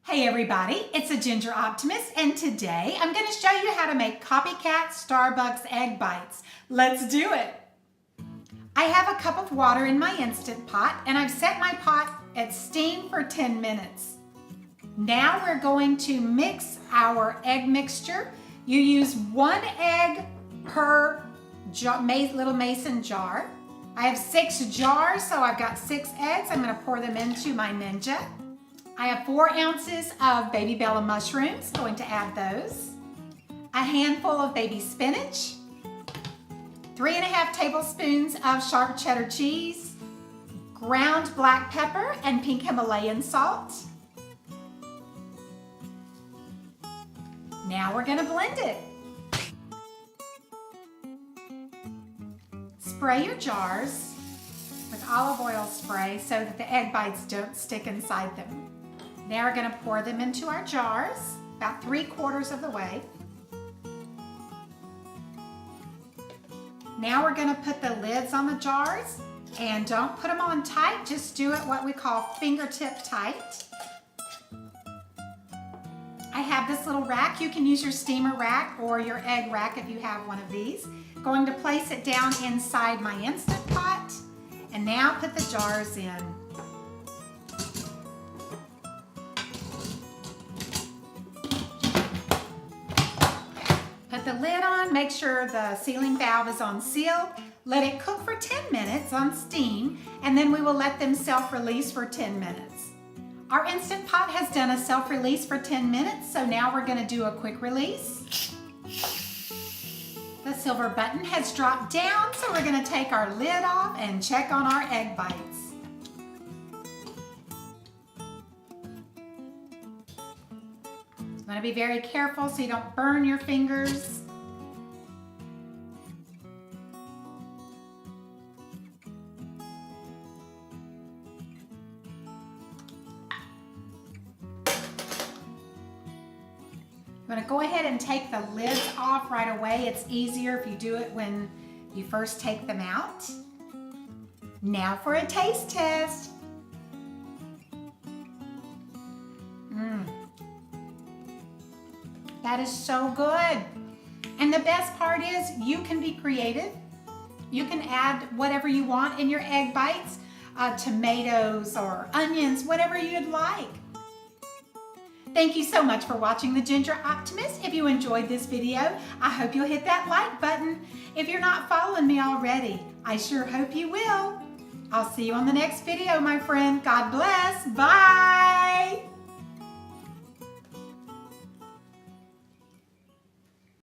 Hey everybody, it's a Ginger Optimist, and today I'm going to show you how to make Copycat Starbucks egg bites. Let's do it! I have a cup of water in my Instant Pot, and I've set my pot at steam for 10 minutes. Now we're going to mix our egg mixture. You use 1 egg per little mason jar. I have 6 jars, so I've got 6 eggs. I'm going to pour them into my Ninja. I have 4 ounces of baby Bella mushrooms, going to add those. A handful of baby spinach. 3½ tablespoons of sharp cheddar cheese. Ground black pepper and pink Himalayan salt. Now we're going to blend it. Spray your jars with olive oil spray so that the egg bites don't stick inside them. Now we're going to pour them into our jars, about 3/4 of the way. Now we're going to put the lids on the jars, and don't put them on tight, just do it what we call fingertip tight. I have this little rack. You can use your steamer rack or your egg rack if you have one of these. Going to place it down inside my Instant Pot, and now put the jars in. Put the lid on, make sure the sealing valve is on seal. Let it cook for 10 minutes on steam, and then we will let them self-release for 10 minutes. Our Instant Pot has done a self-release for 10 minutes, so now we're going to do a quick release. The silver button has dropped down, so we're going to take our lid off and check on our egg bites. You want to be very careful so you don't burn your fingers. I'm going to go ahead and take the lids off right away. It's easier if you do it when you first take them out. Now for a taste test. That is so good. And the best part is you can be creative. You can add whatever you want in your egg bites, tomatoes or onions, whatever you'd like. Thank you so much for watching the Ginger Optimist. If you enjoyed this video, I hope you'll hit that like button. If you're not following me already, I sure hope you will. I'll see you on the next video, my friend. God bless. Bye.